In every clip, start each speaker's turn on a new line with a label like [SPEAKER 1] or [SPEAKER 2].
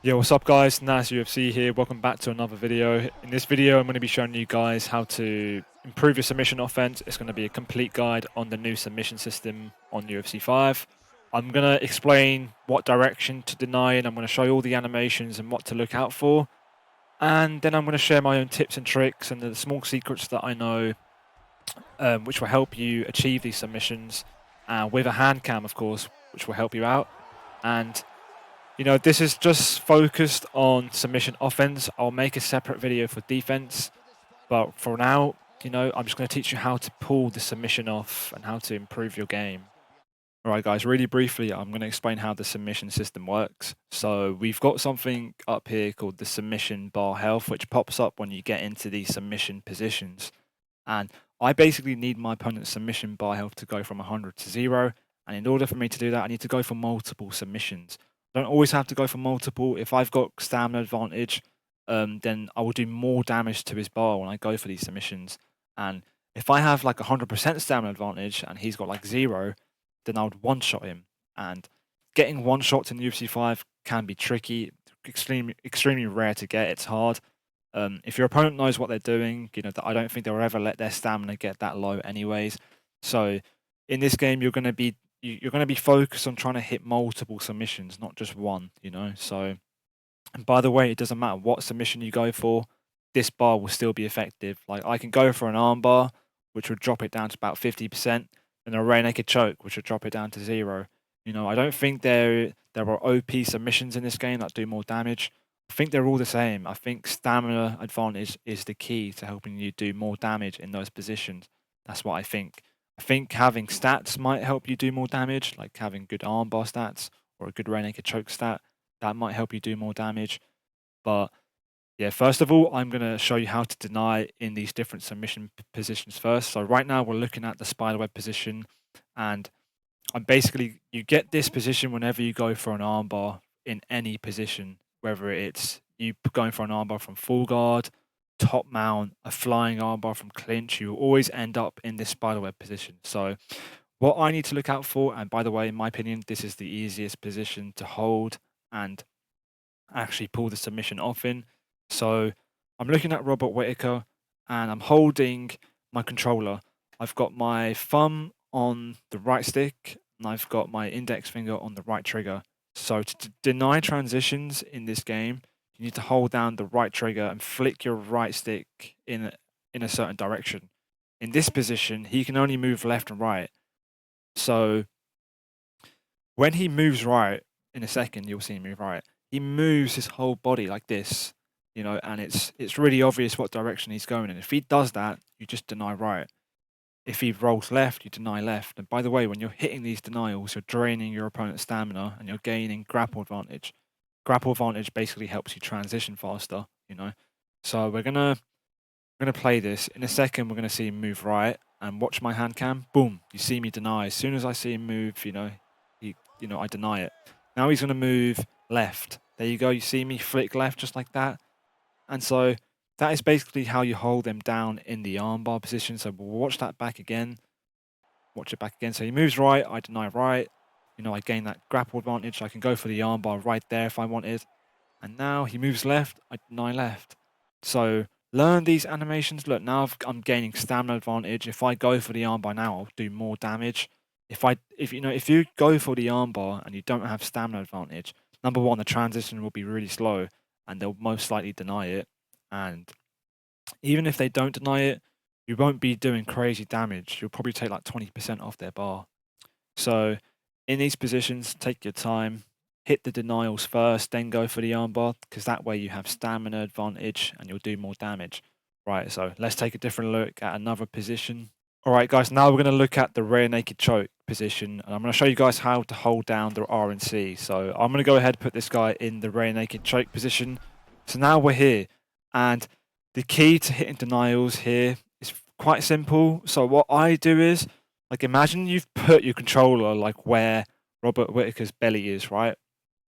[SPEAKER 1] Yo, what's up guys? NazUFC here. Welcome back to another video. In this video, I'm going to be showing you guys how to improve your submission offense. It's going to be a complete guide on the new submission system on UFC 5. I'm going to explain what direction to deny, and I'm going to show you all the animations and what to look out for. And then I'm going to share my own tips and tricks and the small secrets that I know, which will help you achieve these submissions, with a hand cam, of course, which will help you out. And this is just focused on submission offense. I'll make a separate video for defense, but for now, I'm just going to teach you how to pull the submission off and how to improve your game. All right, guys, really briefly, I'm going to explain how the submission system works. So we've got something up here called the submission bar health, which pops up when you get into these submission positions. And I basically need my opponent's submission bar health to go from 100 to 0. And in order for me to do that, I need to go for multiple submissions. Don't always have to go for multiple. If I've got stamina advantage, then I will do more damage to his bar when I go for these submissions. And if I have like 100% stamina advantage and he's got like 0, then I would one-shot him. And getting one-shots in UFC 5 can be tricky, extremely rare to get. It's hard. If your opponent knows what they're doing, I don't think they'll ever let their stamina get that low anyways. So in this game, you're going to be focused on trying to hit multiple submissions, not just one, So, and by the way, it doesn't matter what submission you go for, this bar will still be effective. Like I can go for an arm bar, which would drop it down to about 50%, and a rear naked choke, which would drop it down to 0. I don't think there are OP submissions in this game that do more damage. I think they're all the same. I think stamina advantage is the key to helping you do more damage in those positions. That's what I think. I think having stats might help you do more damage, like having good armbar stats or a good rear naked choke stat. That might help you do more damage. But yeah, first of all, I'm going to show you how to deny in these different submission positions first. So right now we're looking at the spiderweb position, and you get this position whenever you go for an armbar in any position, whether it's you going for an armbar from full guard, top mount, a flying armbar from clinch, you will always end up in this spiderweb position. So what I need to look out for, and by the way, in my opinion, this is the easiest position to hold and actually pull the submission off in. So I'm looking at Robert Whittaker and I'm holding my controller. I've got my thumb on the right stick and I've got my index finger on the right trigger. So to deny transitions in this game, you need to hold down the right trigger and flick your right stick in a certain direction. In this position, he can only move left and right. So when he moves right, in a second, you'll see him move right. He moves his whole body like this, and it's really obvious what direction he's going in. If he does that, you just deny right. If he rolls left, you deny left. And by the way, when you're hitting these denials, you're draining your opponent's stamina and you're gaining grapple advantage. Grapple advantage basically helps you transition faster, So we're gonna play this. In a second, we're gonna see him move right and watch my hand cam. Boom, you see me deny. As soon as I see him move, I deny it. Now he's gonna move left. There you go. You see me flick left just like that. And so that is basically how you hold them down in the armbar position. So we'll watch that back again. Watch it back again. So he moves right, I deny right. I gain that grapple advantage. I can go for the armbar right there if I wanted. And now he moves left, I deny left. So learn these animations. Look, now I'm gaining stamina advantage. If I go for the armbar now, I'll do more damage. If you go for the armbar and you don't have stamina advantage, number one, the transition will be really slow and they'll most likely deny it. And even if they don't deny it, you won't be doing crazy damage. You'll probably take like 20% off their bar. So in these positions, take your time, hit the denials first, then go for the armbar, because that way you have stamina advantage and you'll do more damage. Right, so let's take a different look at another position. All right, guys, now we're going to look at the rear naked choke position, and I'm going to show you guys how to hold down the R and C. So I'm going to go ahead and put this guy in the rear naked choke position. So now we're here, and the key to hitting denials here is quite simple. So what I do is, like, imagine you've put your controller like where Robert Whittaker's belly is, right?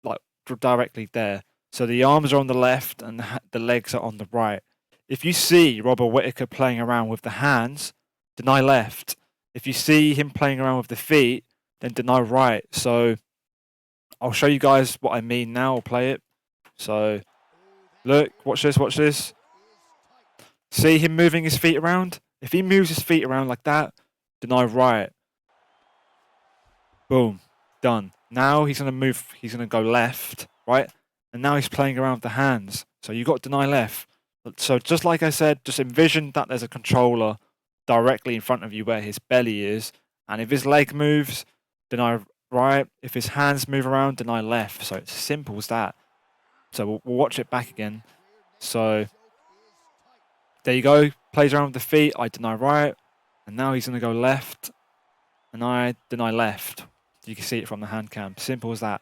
[SPEAKER 1] Like directly there. So the arms are on the left and the legs are on the right. If you see Robert Whittaker playing around with the hands, deny left. If you see him playing around with the feet, then deny right. So I'll show you guys what I mean now. I'll play it. So look, watch this, watch this. See him moving his feet around? If he moves his feet around like that, deny right. Boom, done. Now he's going to move, he's going to go left, right? And now he's playing around with the hands. So you got deny left. So just like I said, just envision that there's a controller directly in front of you where his belly is. And if his leg moves, deny right. If his hands move around, deny left. So it's as simple as that. So we'll watch it back again. So there you go. Plays around with the feet. I deny right. And now he's going to go left. And I deny left. You can see it from the hand cam. Simple as that.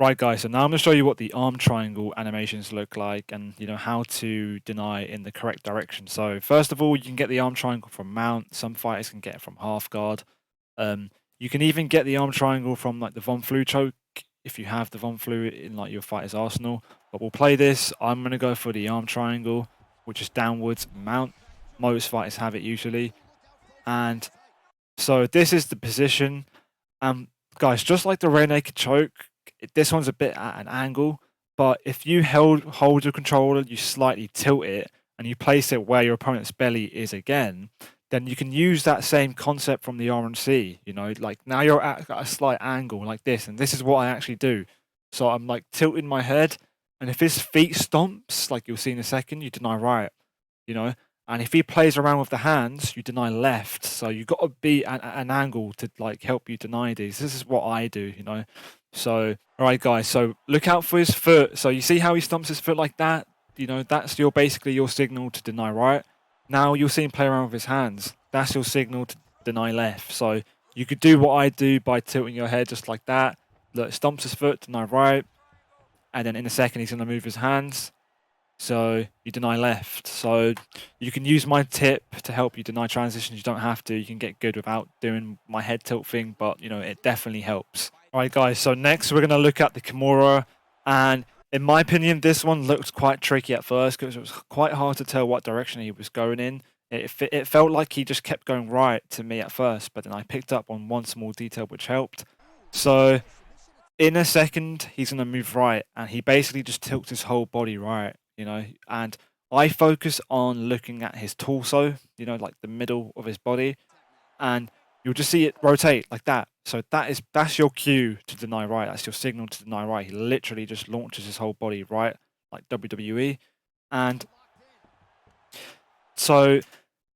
[SPEAKER 1] Right, guys, so now I'm going to show you what the arm triangle animations look like and, you know, how to deny in the correct direction. So first of all, you can get the arm triangle from mount. Some fighters can get it from half guard. You can even get the arm triangle from like the Von Flue choke if you have the Von Flue in like your fighter's arsenal. But we'll play this. I'm going to go for the arm triangle, which is downwards mount. Most fighters have it usually. And so this is the position. Guys, just like the rear naked choke, this one's a bit at an angle, but if you hold your controller, you slightly tilt it, and you place it where your opponent's belly is again, then you can use that same concept from the RNC, you know, like now you're at a slight angle like this, and this is what I actually do. So I'm like tilting my head, and if his feet stomps, like you'll see in a second, you deny right, you know, and if he plays around with the hands, you deny left. So you've got to be at an angle to like help you deny these. This is what I do, you know. So, all right, guys. So look out for his foot. So you see how he stomps his foot like that? You know, that's basically your signal to deny right. Now you'll see him play around with his hands. That's your signal to deny left. So you could do what I do by tilting your head just like that. Look, stomps his foot, deny right. And then in a second, he's going to move his hands. So you deny left. So you can use my tip to help you deny transitions. You don't have to. You can get good without doing my head tilt thing, but you know, it definitely helps. All right, guys. So next we're going to look at the Kimura. And in my opinion, this one looked quite tricky at first because it was quite hard to tell what direction he was going in. It felt like he just kept going right to me at first, but then I picked up on one small detail which helped. So in a second, he's going to move right, and he basically just tilts his whole body right. You know, and I focus on looking at his torso, you know, like the middle of his body, and you'll just see it rotate like that. So that's your cue to deny right. That's your signal to deny right. He literally just launches his whole body right, like WWE. And so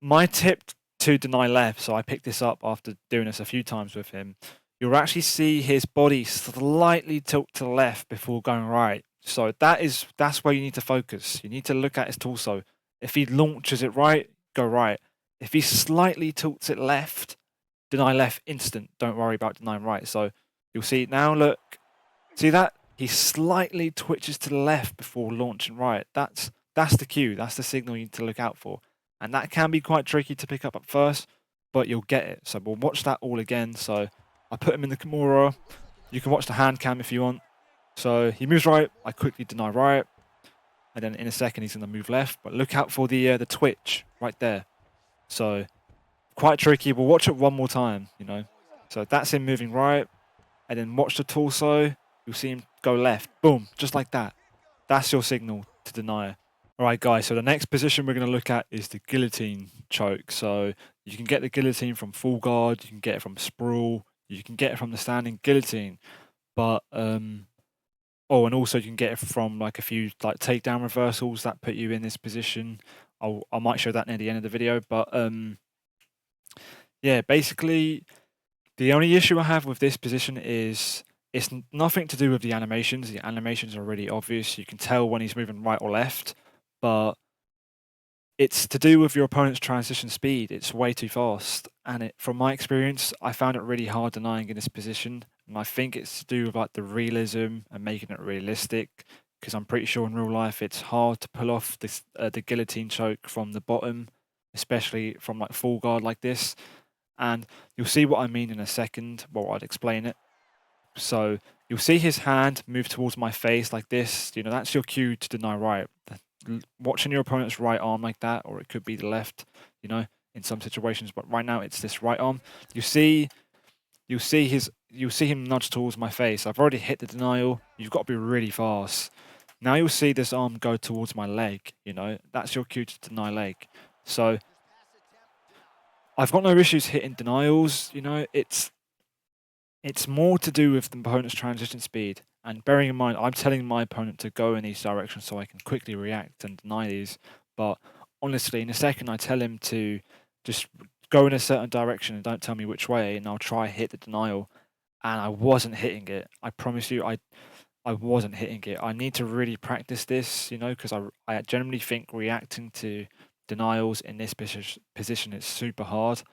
[SPEAKER 1] my tip to deny left, so I picked this up after doing this a few times with him, you'll actually see his body slightly tilt to the left before going right. So that's where you need to focus. You need to look at his torso. If he launches it right, go right. If he slightly tilts it left, deny left instant. Don't worry about denying right. So you'll see now, look. See that? He slightly twitches to the left before launching right. That's the cue. That's the signal you need to look out for. And that can be quite tricky to pick up at first, but you'll get it. So we'll watch that all again. So I put him in the Kimura. You can watch the hand cam if you want. So he moves right, I quickly deny right, and then in a second he's going to move left. But look out for the twitch right there. So quite tricky. We'll watch it one more time, you know. So that's him moving right, and then watch the torso. You'll see him go left. Boom, just like that. That's your signal to deny. All right, guys. So the next position we're going to look at is the guillotine choke. So you can get the guillotine from full guard. You can get it from sprawl. You can get it from the standing guillotine. But oh, and also you can get it from like a few like takedown reversals that put you in this position. I might show that near the end of the video, but yeah, basically the only issue I have with this position is it's nothing to do with the animations. The animations are really obvious. You can tell when he's moving right or left, but it's to do with your opponent's transition speed. It's way too fast, and from my experience, I found it really hard denying in this position. And I think it's to do with like the realism and making it realistic, because I'm pretty sure in real life it's hard to pull off this the guillotine choke from the bottom, especially from like full guard like this. And you'll see what I mean in a second. Well, I'd explain it. So you'll see his hand move towards my face like this. You know, that's your cue to deny right. Watching your opponent's right arm like that, or it could be the left, you know, in some situations. But right now it's this right arm. You'll see him nudge towards my face. I've already hit the denial. You've got to be really fast. Now you'll see this arm go towards my leg, you know, that's your cue to deny leg. So I've got no issues hitting denials, you know, it's more to do with the opponent's transition speed. And bearing in mind, I'm telling my opponent to go in these directions so I can quickly react and deny these. But honestly, in a second, I tell him to just go in a certain direction and don't tell me which way, and I'll try hit the denial. And I wasn't hitting it. I promise you, I wasn't hitting it. I need to really practice this, you know, because I generally think reacting to denials in this position is super hard.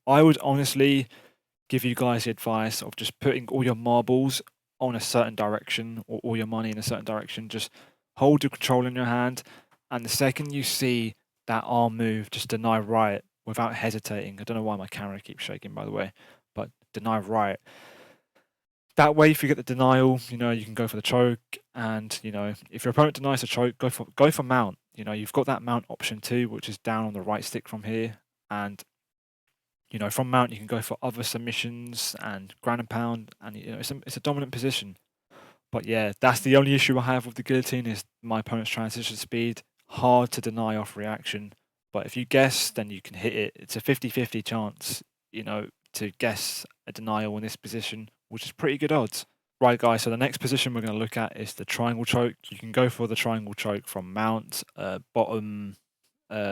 [SPEAKER 1] I would honestly give you guys the advice of just putting all your marbles on a certain direction or all your money in a certain direction. Just hold your control in your hand, and the second you see that arm move, just deny right without hesitating. I don't know why my camera keeps shaking, by the way, but deny right. That way, if you get the denial, you know, you can go for the choke, and you know, if your opponent denies the choke, go for mount. You know, you've got that mount option too, which is down on the right stick from here, and you know, from mount you can go for other submissions and ground and pound, and you know, it's a dominant position. But yeah, that's the only issue I have with the guillotine is my opponent's transition speed. Hard to deny off reaction, but if you guess, then you can hit it. It's a 50-50 chance, you know, to guess a denial in this position, which is pretty good odds. Right, guys, so the next position we're going to look at is the triangle choke. You can go for the triangle choke from mount, bottom,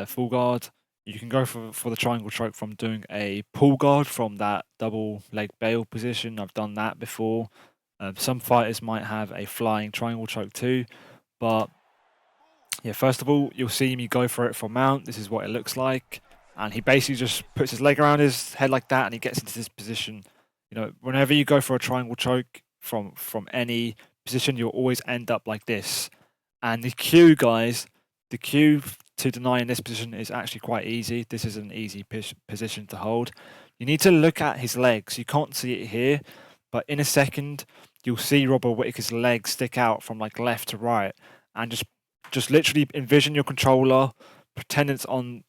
[SPEAKER 1] full guard. You can go for the triangle choke from doing a pull guard from that double leg bail position. I've done that before. Some fighters might have a flying triangle choke too, but yeah, first of all, you'll see me go for it from mount. This is what it looks like. And he basically just puts his leg around his head like that, and he gets into this position. You know, whenever you go for a triangle choke from any position, you'll always end up like this. And the cue, guys, the cue to deny in this position is actually quite easy. This is an easy position to hold. You need to look at his legs. You can't see it here, but in a second, you'll see Robert Whittaker's legs stick out from like left to right, and just literally envision your controller, pretend it's on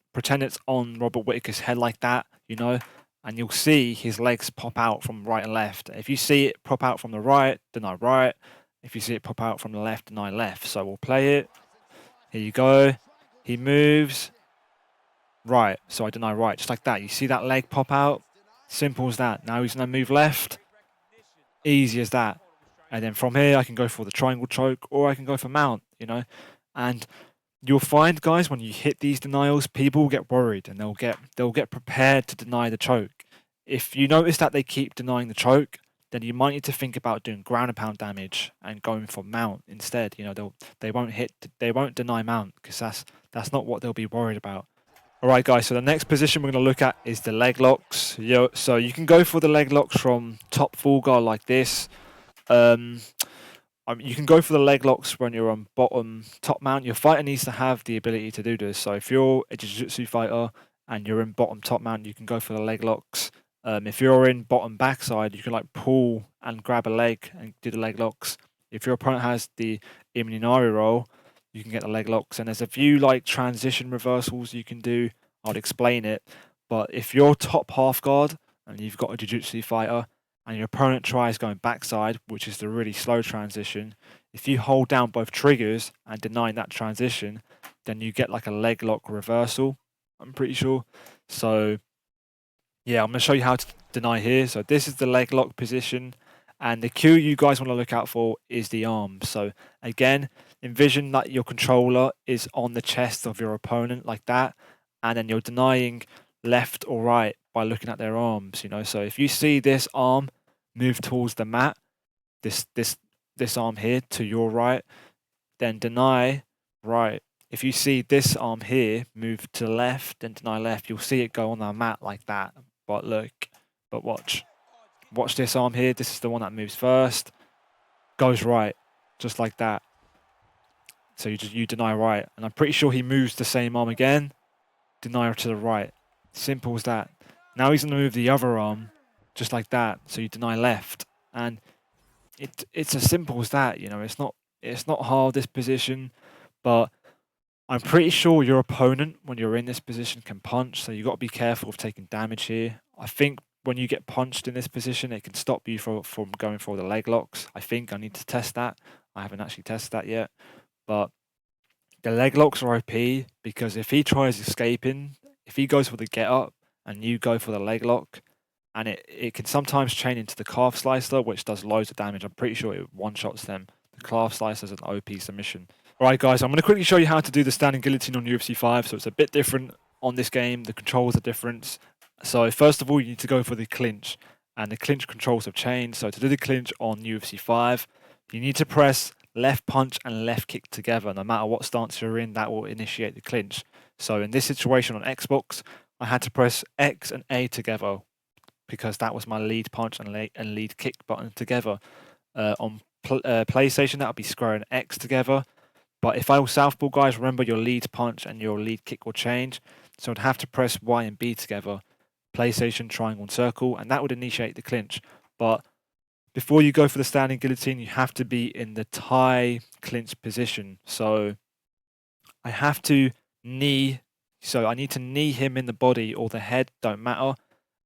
[SPEAKER 1] Robert Whittaker's head like that, you know, and you'll see his legs pop out from right and left. If you see it pop out from the right, deny right. If you see it pop out from the left, deny left. So we'll play it. Here you go. He moves. Right. So I deny right. Just like that. You see that leg pop out? Simple as that. Now he's going to move left. Easy as that. And then from here, I can go for the triangle choke or I can go for mount, you know. And you'll find, guys, when you hit these denials, people get worried and they'll get prepared to deny the choke. If you notice that they keep denying the choke, then you might need to think about doing ground and pound damage and going for mount instead. You know, they won't deny mount because that's not what they'll be worried about. All right, guys. So the next position we're going to look at is the leg locks. So you can go for the leg locks from top full guard like this. You can go for the leg locks when you're on bottom top mount. Your fighter needs to have the ability to do this. So if you're a jiu-jitsu fighter and you're in bottom top mount, you can go for the leg locks. If you're in bottom backside, you can like pull and grab a leg and do the leg locks. If your opponent has the Iminari roll, you can get the leg locks. And there's a few like transition reversals you can do. I'll explain it. But if you're top half guard and you've got a jiu-jitsu fighter and your opponent tries going backside, which is the really slow transition, if you hold down both triggers and deny that transition, then you get like a leg lock reversal, I'm pretty sure. So yeah, I'm going to show you how to deny here. So this is the leg lock position, and the cue you guys want to look out for is the arm. So again, envision that your controller is on the chest of your opponent like that, and then you're denying left or right by looking at their arms, you know. So if you see this arm move towards the mat, this arm here to your right, then deny right. If you see this arm here move to the left, then deny left. You'll see it go on the mat like that. But watch this arm here. This is the one that moves first. Goes right, just like that. So you deny right, and I'm pretty sure he moves the same arm again. Deny to the right. Simple as that. Now he's going to move the other arm, just like that. So you deny left, and it's as simple as that. You know, it's not hard, this position, but I'm pretty sure your opponent, when you're in this position, can punch. So you've got to be careful of taking damage here. I think when you get punched in this position, it can stop you from going for the leg locks. I think I need to test that. I haven't actually tested that yet. But the leg locks are OP because if he tries escaping, if he goes for the get up and you go for the leg lock, and it can sometimes chain into the calf slicer, which does loads of damage. I'm pretty sure it one-shots them. The calf slicer is an OP submission. All right, guys, I'm going to quickly show you how to do the standing guillotine on UFC 5. So it's a bit different on this game. The controls are different. So first of all, you need to go for the clinch, and the clinch controls have changed. So to do the clinch on UFC 5, you need to press left punch and left kick together. No matter what stance you're in, that will initiate the clinch. So in this situation on Xbox, I had to press X and A together because that was my lead punch and lead kick button together. On PlayStation, that would be square and X together. But if I was southpaw, guys, remember your lead punch and your lead kick will change. So I'd have to press Y and B together. PlayStation, triangle, and circle, and that would initiate the clinch. But before you go for the standing guillotine, you have to be in the tie clinch position. So I have to knee. So I need to knee him in the body or the head, don't matter.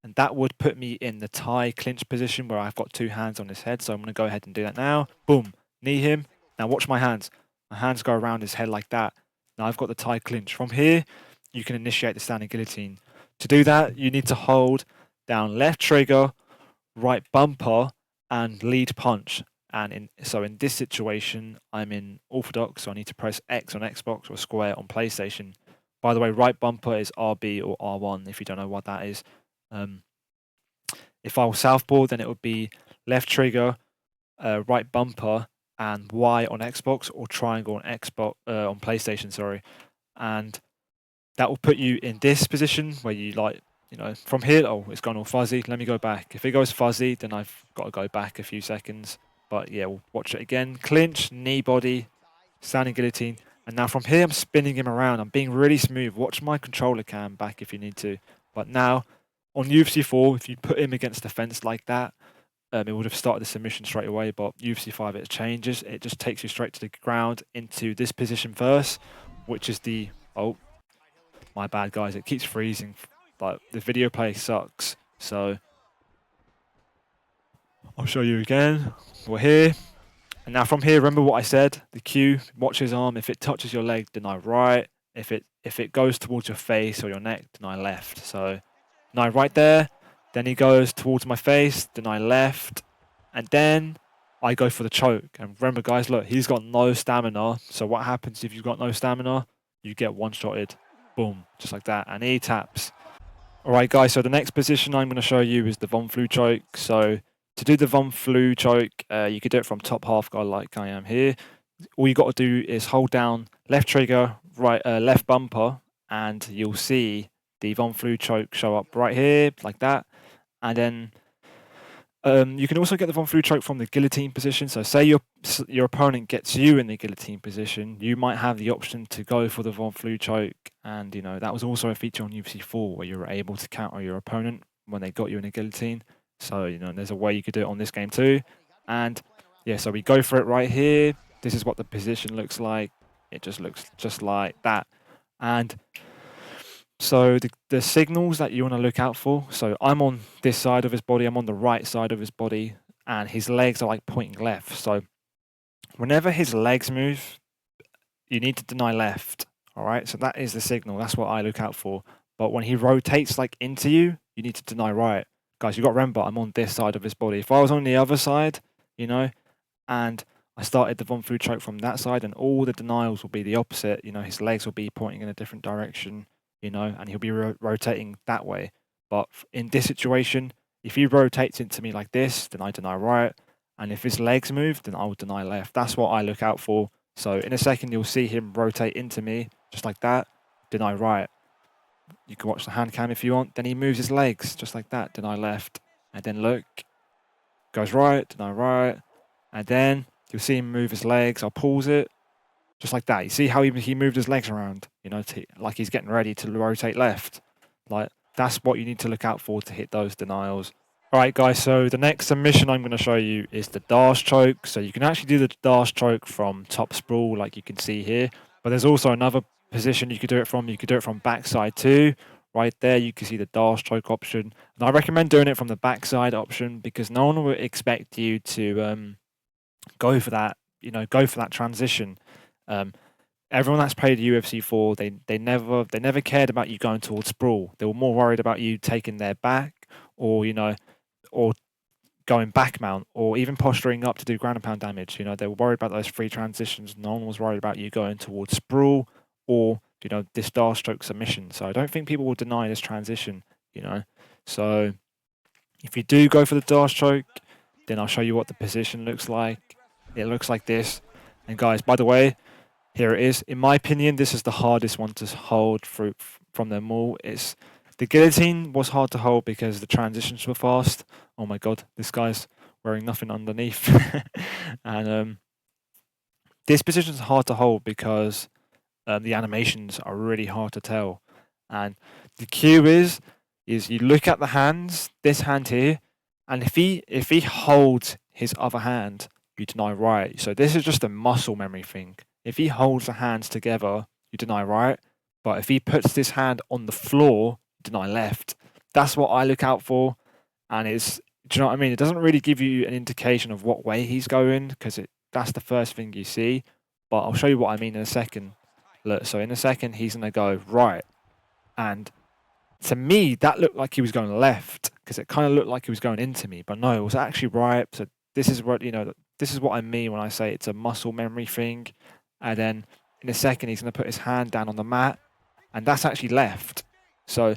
[SPEAKER 1] And that would put me in the tie clinch position where I've got two hands on his head. So I'm going to go ahead and do that now. Boom, knee him. Now watch my hands. My hands go around his head like that. Now I've got the tie clinch. From here, you can initiate the standing guillotine. To do that, you need to hold down left trigger, right bumper, and lead punch. And so in this situation, I'm in orthodox, so I need to press X on Xbox or square on PlayStation. By the way, right bumper is RB or R1 if you don't know what that is. If I was southpaw, then it would be left trigger, right bumper, and Y on Xbox or triangle on Xbox on PlayStation. Sorry, and that will put you in this position where you from here. Oh, it's gone all fuzzy. Let me go back. If it goes fuzzy, then I've got to go back a few seconds. But yeah, we'll watch it again. Clinch, knee body, standing guillotine. And now from here, I'm spinning him around. I'm being really smooth. Watch my controller cam back if you need to. But now, on UFC 4, if you put him against the fence like that, it would have started the submission straight away. But UFC 5, it changes. It just takes you straight to the ground into this position first, which is the... Oh, my bad, guys. It keeps freezing. Like, the video play sucks. So, I'll show you again. We're here. And now from here, remember what I said. The cue, watch his arm. If it touches your leg, deny right. If it goes towards your face or your neck, deny left. So deny right there. Then he goes towards my face, deny left. And then I go for the choke. And remember, guys, look, he's got no stamina. So what happens if you've got no stamina? You get one-shotted. Boom, just like that. And he taps. All right, guys, so the next position I'm going to show you is the Von Flue choke. So to do the Von Flue choke, you could do it from top half guard like I am here. All you got to do is hold down left trigger, right left bumper, and you'll see the Von Flue choke show up right here, like that. And then you can also get the Von Flue choke from the guillotine position. So say your opponent gets you in the guillotine position, you might have the option to go for the Von Flue choke. And, that was also a feature on UFC 4 where you were able to counter your opponent when they got you in a guillotine. So, there's a way you could do it on this game too. And, yeah, so we go for it right here. This is what the position looks like. It just looks just like that. And so the signals that you want to look out for. So I'm on this side of his body. I'm on the right side of his body. And his legs are like pointing left. So whenever his legs move, you need to deny left. All right. So that is the signal. That's what I look out for. But when he rotates like into you, you need to deny right. Guys, you've got to remember, I'm on this side of his body. If I was on the other side, and I started the Von Flue choke from that side, and all the denials will be the opposite. His legs will be pointing in a different direction, and he'll be rotating that way. But in this situation, if he rotates into me like this, then I deny right. And if his legs move, then I will deny left. That's what I look out for. So in a second, you'll see him rotate into me, just like that, deny right. You can watch the hand cam if you want. Then he moves his legs, just like that, deny left. And then look, goes right, deny right. And then you'll see him move his legs. I'll pause it, just like that. You see how he moved his legs around, like he's getting ready to rotate left. Like, that's what you need to look out for to hit those denials. All right, guys, so the next submission I'm going to show you is the Darce choke. So you can actually do the Darce choke from top sprawl, like you can see here. But there's also another position you could do it from. You could do it from backside too. Right there, you can see the Darce choke option. And I recommend doing it from the backside option because no one will expect you to go for that you know, go for that transition. Everyone that's played UFC 4, they never cared about you going towards sprawl. They were more worried about you taking their back, or you know, or going back mount, or even posturing up to do ground and pound damage. You know, they were worried about those free transitions. No one was worried about you going towards sprawl or, you know, this dart stroke submission. So I don't think people will deny this transition, you know. So if you do go for the dart stroke, then I'll show you what the position looks like. It looks like this. And guys, by the way, here it is. In my opinion, this is the hardest one to hold from them all. It's the guillotine was hard to hold because the transitions were fast. Oh my god, this guy's wearing nothing underneath. And this position is hard to hold because the animations are really hard to tell. And the cue is you look at the hands, this hand here, and if he holds his other hand, you deny right. So this is just a muscle memory thing. If he holds the hands together, you deny right. But if he puts this hand on the floor, you deny left. That's what I look out for. And it's, do you know what I mean? It doesn't really give you an indication of what way he's going because that's the first thing you see. But I'll show you what I mean in a second. Look, so in a second, he's going to go right. And to me, that looked like he was going left because it kind of looked like he was going into me. But no, it was actually right. So this is what, you know, this is what I mean when I say it's a muscle memory thing. And then in a second, he's going to put his hand down on the mat. And that's actually left. So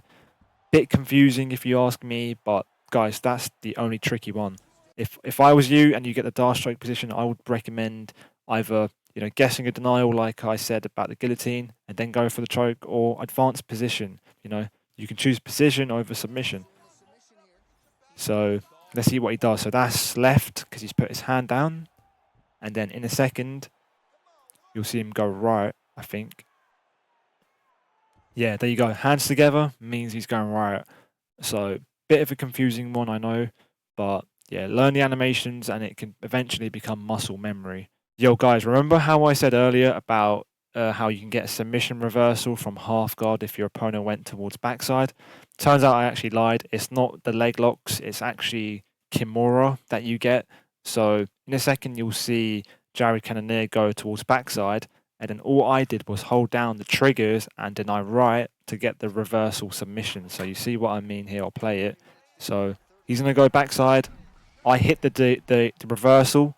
[SPEAKER 1] bit confusing if you ask me. But guys, that's the only tricky one. If I was you and you get the dart stroke position, I would recommend either, you know, guessing a denial like I said about the guillotine and then go for the choke, or advanced position. You know, you can choose position over submission. So let's see what he does. So that's left because he's put his hand down. And then in a second, you'll see him go right, I think. Yeah, there you go. Hands together means he's going right. So bit of a confusing one, I know. But yeah, learn the animations and it can eventually become muscle memory. Yo, guys, remember how I said earlier about how you can get a submission reversal from half guard if your opponent went towards backside? Turns out I actually lied. It's not the leg locks. It's actually Kimura that you get. So in a second, you'll see Jared Cannonier go towards backside. And then all I did was hold down the triggers and deny right to get the reversal submission. So you see what I mean here. I'll play it. So he's going to go backside. I hit the reversal.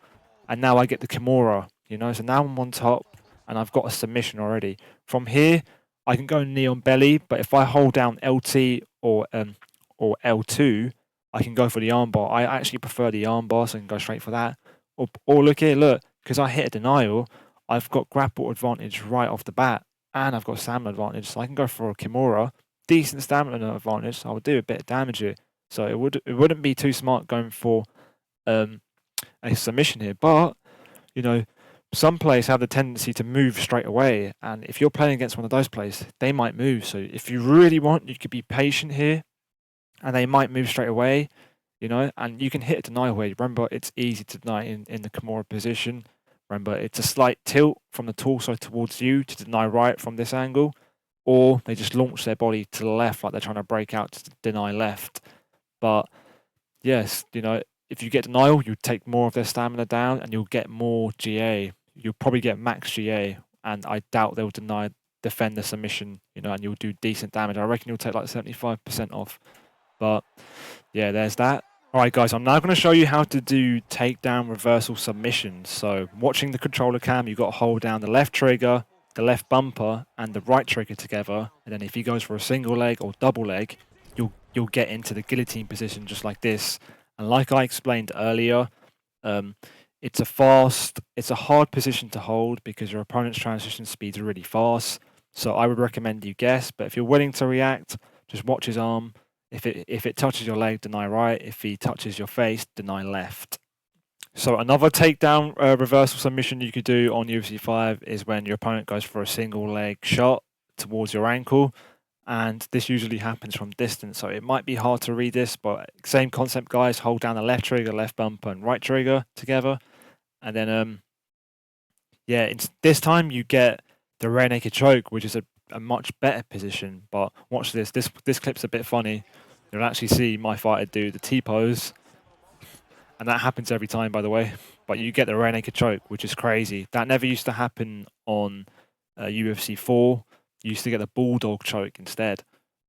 [SPEAKER 1] And now I get the Kimura, you know. So now I'm on top and I've got a submission already. From here, I can go knee on belly. But if I hold down LT or L2, I can go for the armbar. I actually prefer the armbar, so I can go straight for that. Or look here, look, because I hit a denial, I've got grapple advantage right off the bat, and I've got stamina advantage, so I can go for a Kimura. Decent stamina advantage, so I would do a bit of damage here. So it wouldn't be too smart going for a submission here. But you know, some players have the tendency to move straight away, and if you're playing against one of those players, they might move. So if you really want, you could be patient here, and they might move straight away. You know, and you can hit a denial here. Remember, it's easy to deny in the Kimura position. Remember, it's a slight tilt from the torso towards you to deny right from this angle, or they just launch their body to the left like they're trying to break out to deny left. But yes, you know, if you get denial, you take more of their stamina down and you'll get more GA. You'll probably get max GA, and I doubt they'll defend the submission, you know, and you'll do decent damage. I reckon you'll take like 75% off. But yeah, there's that. All right, guys, I'm now going to show you how to do takedown reversal submissions. So watching the controller cam, you've got to hold down the left trigger, the left bumper, and the right trigger together. And then if he goes for a single leg or double leg, you'll get into the guillotine position just like this. And like I explained earlier, it's a hard position to hold because your opponent's transition speed is really fast. So I would recommend you guess, but if you're willing to react, just watch his arm. If it touches your leg, deny right. If he touches your face, deny left. So another takedown reversal submission you could do on UFC 5 is when your opponent goes for a single leg shot towards your ankle. And this usually happens from distance. So it might be hard to read this, but same concept, guys. Hold down the left trigger, left bumper, and right trigger together. And then, yeah, this time you get the rear naked choke, which is a much better position. But watch this. This clip's a bit funny. You'll actually see my fighter do the T-pose. And that happens every time, by the way. But you get the rear naked choke, which is crazy. That never used to happen on UFC 4. You used to get the bulldog choke instead.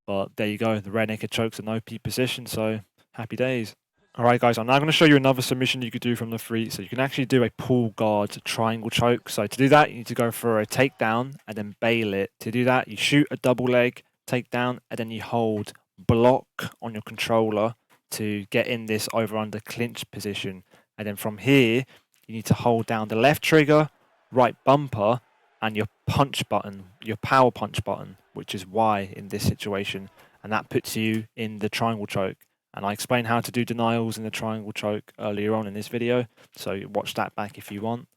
[SPEAKER 1] But there you go. The rear naked choke's an OP position, so happy days. All right, guys, I'm now going to show you another submission you could do from the free. So you can actually do a pull guard triangle choke. So to do that, you need to go for a takedown and then bail it. To do that, you shoot a double leg takedown and then you hold block on your controller to get in this over-under clinch position. And then from here, you need to hold down the left trigger, right bumper, and your punch button, your power punch button, which is Y in this situation. And that puts you in the triangle choke. And I explained how to do denials in the triangle choke earlier on in this video, so watch that back if you want.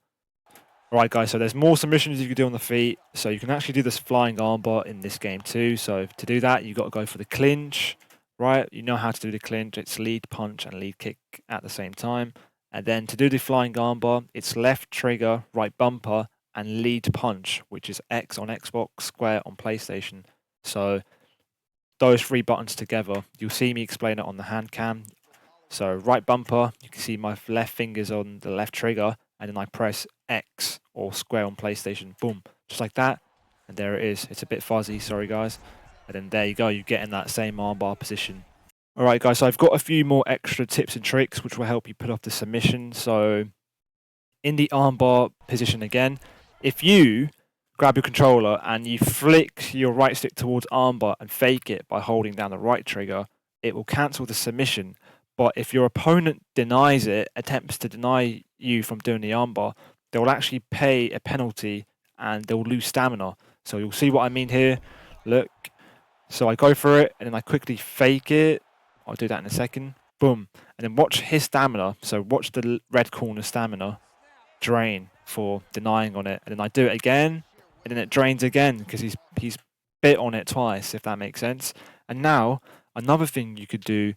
[SPEAKER 1] Alright guys, so there's more submissions you can do on the feet, so you can actually do this flying armbar in this game too. So to do that, you've got to go for the clinch, right? You know how to do the clinch, it's lead punch and lead kick at the same time. And then to do the flying armbar, it's left trigger, right bumper, and lead punch, which is X on Xbox, square on PlayStation. So those three buttons together, you'll see me explain it on the hand cam. So right bumper, you can see my left fingers on the left trigger, and then I press X or square on PlayStation, boom, just like that, and there it is. It's a bit fuzzy, sorry guys. And then there you go, you get in that same armbar position. Alright guys, so I've got a few more extra tips and tricks which will help you put off the submission. So in the armbar position again, if you grab your controller and you flick your right stick towards armbar and fake it by holding down the right trigger, it will cancel the submission. But if your opponent denies it, attempts to deny you from doing the armbar, they will actually pay a penalty and they'll lose stamina. So you'll see what I mean here. Look, so I go for it and then I quickly fake it. I'll do that in a second. Boom. And then watch his stamina. So watch the red corner stamina drain for denying on it. And then I do it again. And then it drains again because he's bit on it twice, if that makes sense. And now, another thing you could do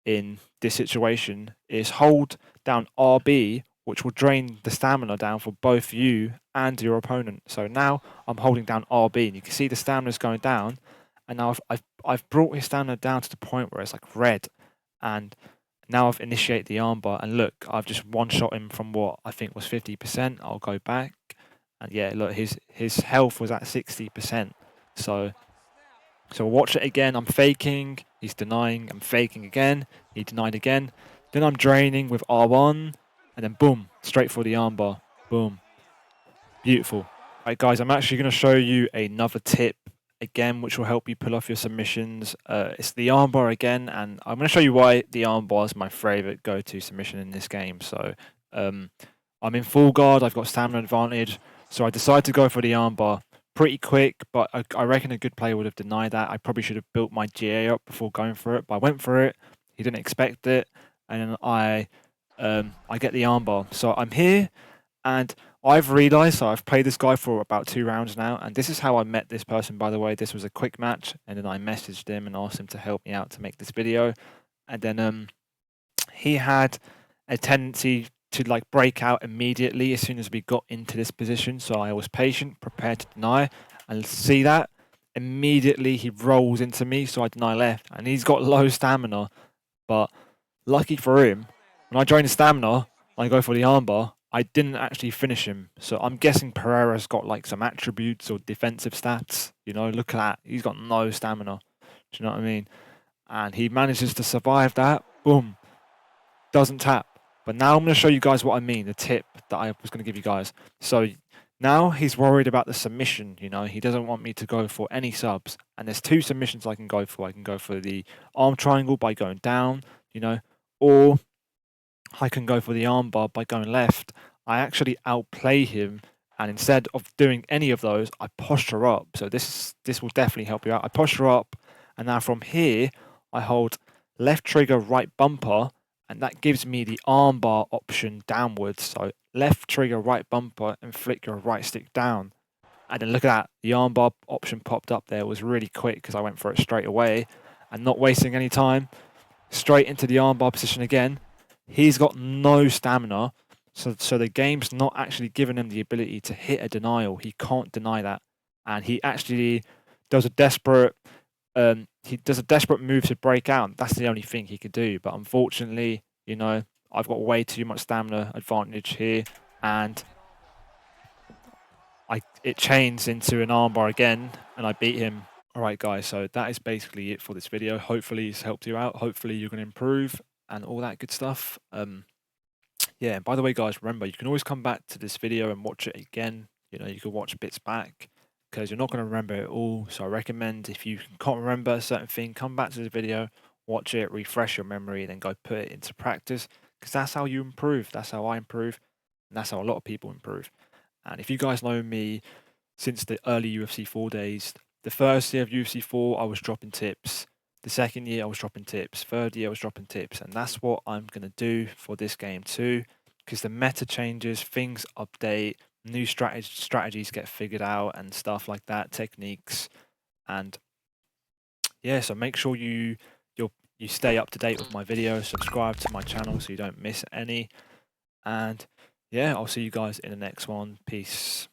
[SPEAKER 1] in this situation is hold down RB, which will drain the stamina down for both you and your opponent. So now I'm holding down RB, and you can see the stamina is going down. And now I've brought his stamina down to the point where it's like red. And now I've initiated the armbar, and look, I've just one-shot him from what I think was 50%. I'll go back. And yeah, look, his health was at 60%. So watch it again. I'm faking. He's denying. I'm faking again. He denied again. Then I'm draining with R1. And then boom, straight for the armbar. Boom. Beautiful. Right, guys, I'm actually going to show you another tip again, which will help you pull off your submissions. It's the armbar again. And I'm going to show you why the armbar is my favorite go-to submission in this game. So I'm in full guard. I've got stamina advantage. So I decided to go for the armbar pretty quick, but I reckon a good player would have denied that. I probably should have built my GA up before going for it, but I went for it. He didn't expect it, and then I get the armbar. So I'm here, and I've realised, so I've played this guy for about 2 rounds now, and this is how I met this person, by the way. This was a quick match, and then I messaged him and asked him to help me out to make this video. And then he had a tendency to like break out immediately as soon as we got into this position. So I was patient, prepared to deny, and see that immediately he rolls into me, so I deny left, and he's got low stamina. But lucky for him, when I drain the stamina, I go for the armbar. I didn't actually finish him. So I'm guessing Pereira's got like some attributes or defensive stats. You know, look at that. He's got no stamina. Do you know what I mean? And he manages to survive that. Boom. Doesn't tap. But now I'm going to show you guys what I mean, the tip that I was going to give you guys. So now he's worried about the submission, you know. He doesn't want me to go for any subs. And there's 2 submissions I can go for. I can go for the arm triangle by going down, you know, or I can go for the arm bar by going left. I actually outplay him, and instead of doing any of those, I posture up. So this will definitely help you out. I posture up, and now from here, I hold left trigger, right bumper, and that gives me the armbar option downwards. So left trigger, right bumper, and flick your right stick down. And then look at that, the armbar option popped up there. It was really quick because I went for it straight away and not wasting any time. Straight into the armbar position again. He's got no stamina, so the game's not actually giving him the ability to hit a denial. He can't deny that, and he actually does a desperate move to break out. That's the only thing he could do. But unfortunately, you know, I've got way too much stamina advantage here, and it chains into an armbar again, and I beat him. Alright guys, so that is basically it for this video. Hopefully it's helped you out. Hopefully you're going to improve and all that good stuff. Yeah, by the way guys, remember you can always come back to this video and watch it again. You know, you can watch bits back because you're not going to remember it all. So I recommend, if you can't remember a certain thing, come back to this video, watch it, refresh your memory, then go put it into practice, because that's how you improve. That's how I improve, and that's how a lot of people improve. And if you guys know me since the early UFC 4 days, the first year of UFC 4, I was dropping tips. The second year, I was dropping tips. Third year, I was dropping tips. And that's what I'm going to do for this game too, because the meta changes, things update, new strategies get figured out and stuff like that, techniques. And yeah, so make sure you stay up to date with my videos, subscribe to my channel so you don't miss any. And yeah, I'll see you guys in the next one. Peace.